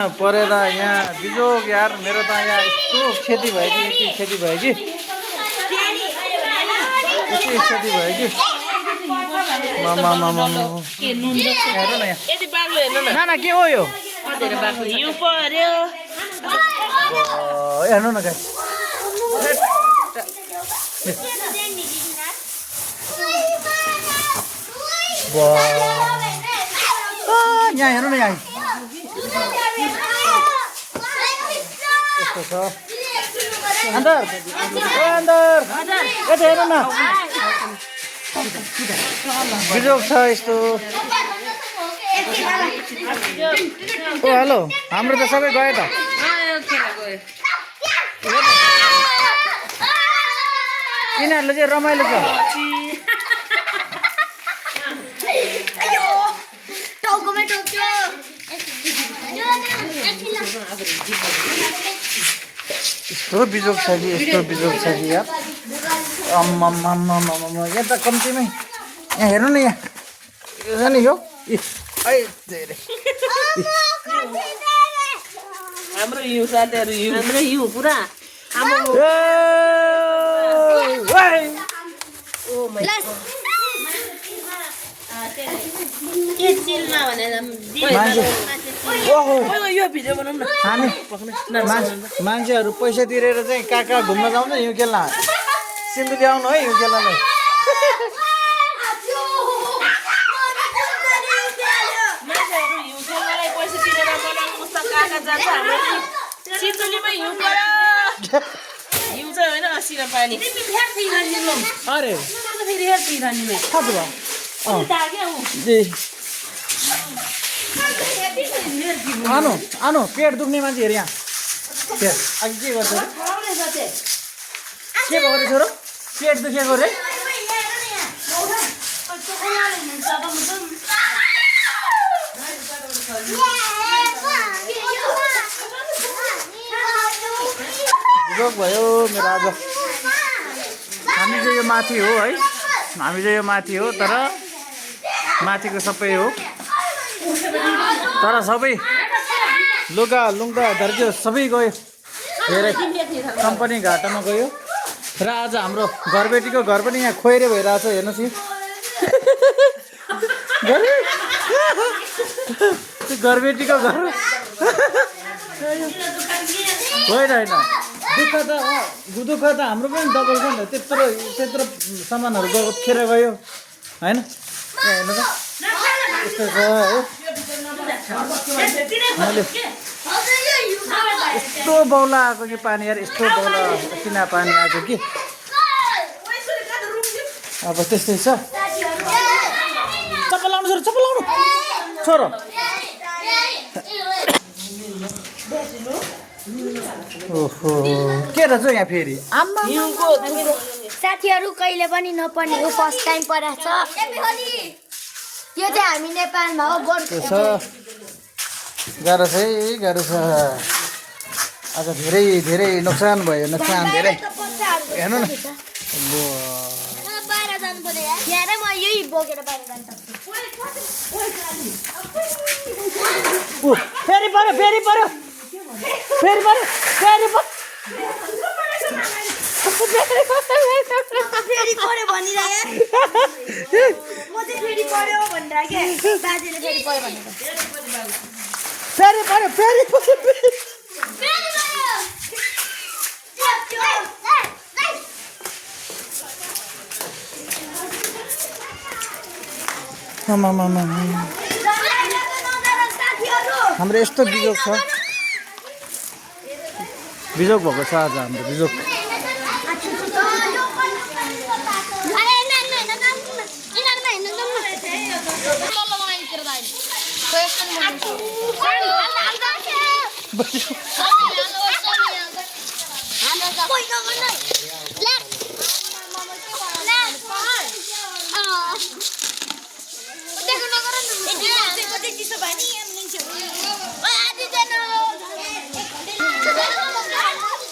परेर यहाँ बिजोग यार मेरो त यहाँ यस्तो क्षति भयो कि यति क्षति भयो कि यति क्षति भयो कि हेर न यहाँ ना के हो यो हेर्नु न गाइस यहाँ हेर्नु न यहाँ यस्तो छ अन्दर यता हेर्नु न बिजोग छ यस्तो ओ हेलो हाम्रो त सबै गयो त यिनीहरूले चाहिँ रमाइलो छ यस्तो बिजोग छ कि यस्तो बिजोग छ कि यार यहाँ त कम्तीमै यहाँ हेर्नु न यहाँ नि यो धेरै हाम्रो हिउँ साथीहरू हाम्रो हिउँ पुरा मान्छेहरू पैसा तिरेर चाहिँ कहाँ कहाँ घुम्न जाउँछ हिउँ खेल्न सिन्धुली आउनु है हिउँ खेल्नलाई अरे आनु आनु पेट दुख्ने मान्छेहरू यहाँ अघि के गर्छ के भएको रे छोरो पेट दुखेको रे जोक भयो मेरो आज हामी चाहिँ यो माथि हो है हामी चाहिँ यो माथि हो तर माथिको सबै हो तर सबै लुगा लुङ्गा धर्क्यो सबै गयो धेरै कम्पनी घाटामा गयो र आज हाम्रो घरबेटीको घर पनि यहाँ खोइरे भइरहेछ हेर्नुहोस् यो घरबेटीको घर होइन होइन दुःख त हाम्रो पनि डबल छ नि त्यत्रो त्यत्रो सामानहरू गएको खेर गयो होइन हेर्नु त यस्तो छ है मैले यस्तो बौला आएको कि पानी यार यस्तो बौला किना पानी आएको कि अब त्यस्तै छ चप्पल लाउनु छोरो चप्पल लाउनु छोरो ओहो के रहेछ यहाँ फेरि साथीहरू कहिले पनि नपर्ने हो फर्स्ट टाइम परेको छ यो चाहिँ हामी नेपालमा हो गाह्रो छ है गाह्रो छ आज धेरै धेरै नोक्सान भयो नोक्सान धेरै हेर्नु न फेरि पर्यो फेरि पर्यो फेरि पर्यो फेरि फेरि पर्यो भनिरहेँ म चाहिँ फेरि पर्यो भनेर के बाजेले फेरि पर्यो भनेर फेरि पर्यो फेरि पर्यो हाम्रो यस्तो बिजोग छ बिजोग भएको छ आज हाम्रो बिजोग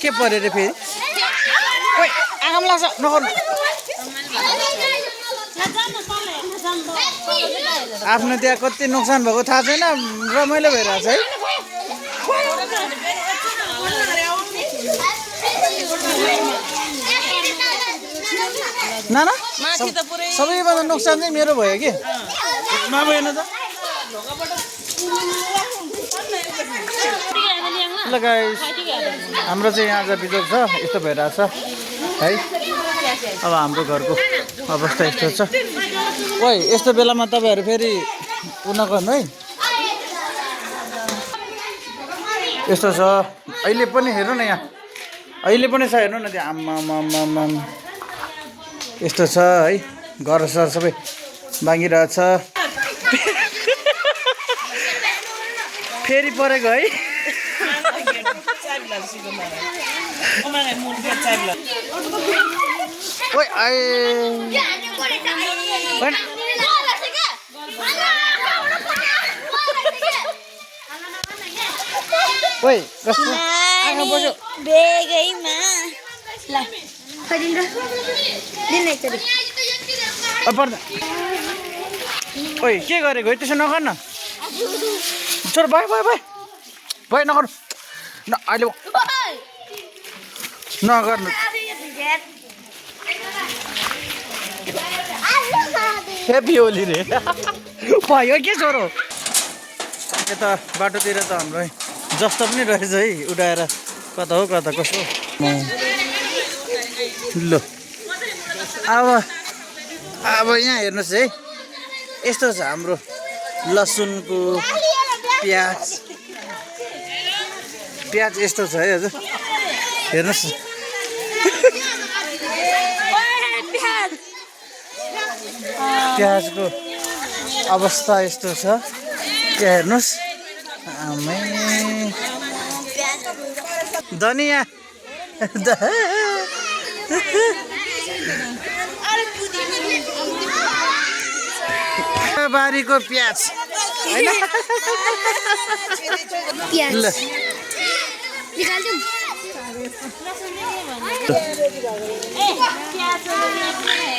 के पर्यो रे फेरि ओइ आगाम लाग्छ नगर्नु आफ्नो त्यहाँ कति नोक्सान भएको थाहा छैन रमाइलो भइरहेछ है नाना माथि त पुरै सबैभन्दा नोक्सान चाहिँ मेरो भयो कि नभएन त ल गाइस हाम्रो चाहिँ यहाँ आज बिजोग छ यस्तो भइरहेछ है अब हाम्रो घरको अवस्था यस्तो छ ओइ यस्तो बेलामा तपाईँहरू फेरि उ नगर्नु है यस्तो छ अहिले पनि हेर्नु न यहाँ अहिले पनि छ हेर्नु न त्यो आम्मा यस्तो छ है घरसर सबै भाँगिरहेछ फेरि परेको है ओइ आए ओइ कस्तो आमा बस्यो बेगैमा ल खदिन दिन एकचोटि पर्दा ओइ के गरेको है त्यसो नगर न छोड भाइ नगर न अहिले नगर्नु हेप्पी होली रे भयो के छोरो यता बाटोतिर त हाम्रो जस्तो पनि रहेछ है उडाएर कता हो कता कसो ल अब यहाँ हेर्नुहोस् है यस्तो छ हाम्रो लसुनको प्याज यस्तो छ है हजुर हेर्नुहोस् प्याजको अवस्था यस्तो छ त्यहाँ हेर्नुहोस् आमै धनिया बारीको प्याज ल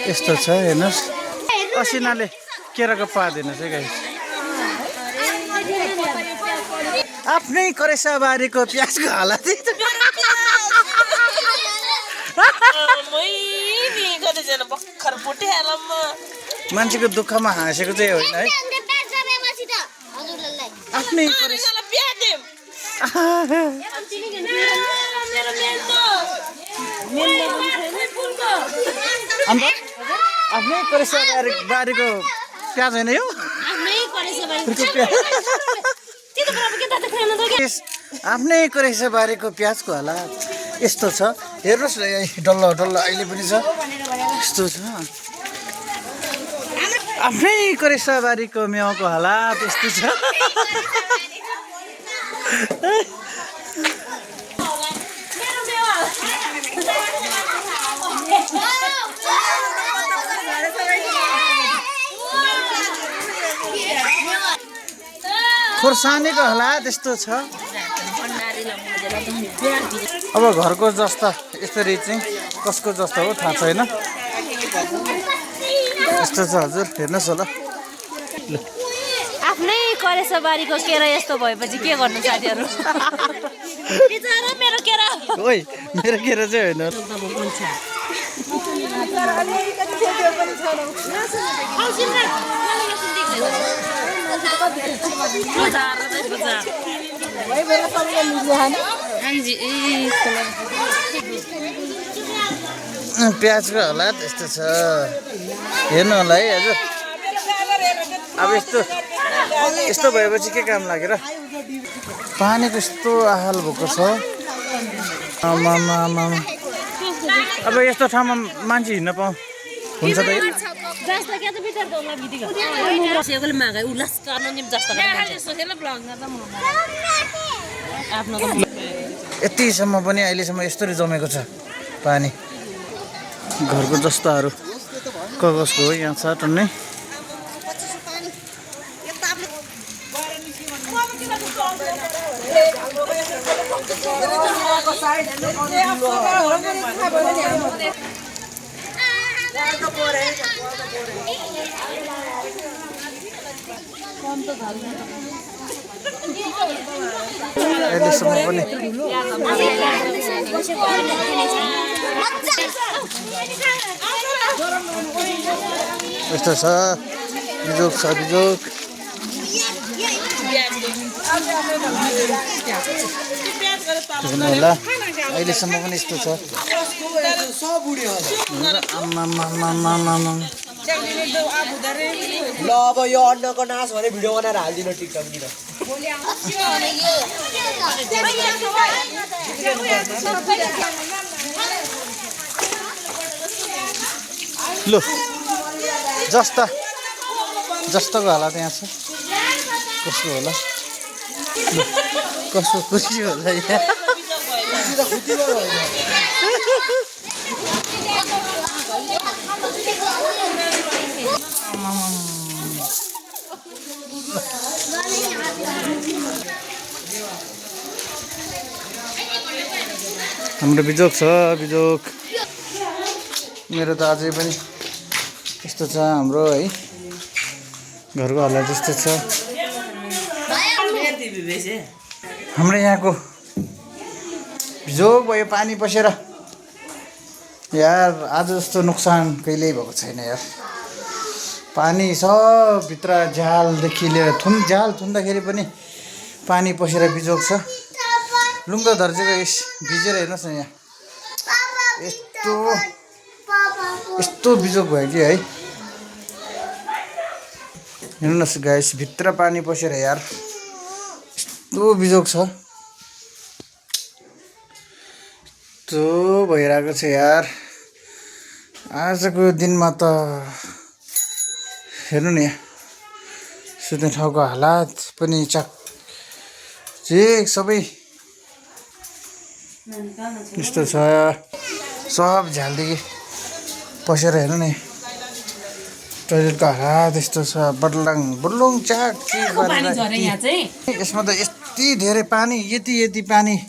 यस्तो छ हेर्नुहोस् असिनाले केराको पादिनुहोस् है गाइस आफ्नै करेसा बारीको प्याजको हालत मान्छेको दुःखमा हाँसेको चाहिँ होइन है आफ्नै अन्त आफ्नै करेसा बारीको प्याज होइन यो आफ्नै करेसा बारीको प्याजको हालत यस्तो छ हेर्नुहोस् न डल्लो अहिले पनि छ यस्तो छ आफ्नै करेसा बारीको मेवाको हालत यस्तो छ खोर्सानीको हालत यस्तो छ अब घरको जस्ता यसरी चाहिँ कसको जस्तो हो थाहा छैन यस्तो छ हजुर हेर्नुहोस् होला आफ्नै करेसा बारीको केरा यस्तो भएपछि के गर्नु साथीहरू मेरो केरा ओइ मेरो केरा चाहिँ होइन प्याजको हालत यस्तो छ हेर्नु होला है हजुर अब यस्तो भएपछि के काम लागेर पानीको यस्तो आहाल भएको छ अब यस्तो ठाउँमा मान्छे हिँड्न पाउँ हुन्छ त यतिसम्म पनि अहिलेसम्म यस्तरी जमेको छ पानी घरको जस्ताहरू कसको हो यहाँ छ टन्नै अहिलेसम्म पनि यस्तो छ बिजोग छ बिजोग होला अहिलेसम्म पनि यस्तो छ ल अब यो अन्नको नाच भने भिडियो बनाएर हालिदिनु टिकटकतिर लु जस्ताको हालत यहाँ छ कसको होला लु, कसको खुसी होला यहाँ हाम्रो बिजोग छ बिजोग मेरो त अझै पनि यस्तो छ हाम्रो है घरको हालत त्यस्तो छ हाम्रो यहाँको बिजोग भयो पानी पसेर यार आज जस्तो नोक्सान कहिल्यै भएको छैन यार पानी सब भित्र झ्यालदेखि लिएर झ्याल थुन्दाखेरि पनि पानी पसेर बिजोग छ लुङ्गा धर्जेको भिजेर हेर्नुहोस् न यहाँ यस्तो बिजोग भयो कि है हेर्नुहोस् गाइस भित्र पानी पसेर यार यस्तो बिजोग छ यस्तो भइरहेको छ यार आजको दिनमा त हेर्नु नि सुत्ने ठाउँको हालत पनि सबै यस्तो छ सब झ्यालदेखि पसेर हेर्नु नि टोइलेटको हालत यस्तो छ बडलुङ चाक यसमा त यति धेरै पानी यति पानी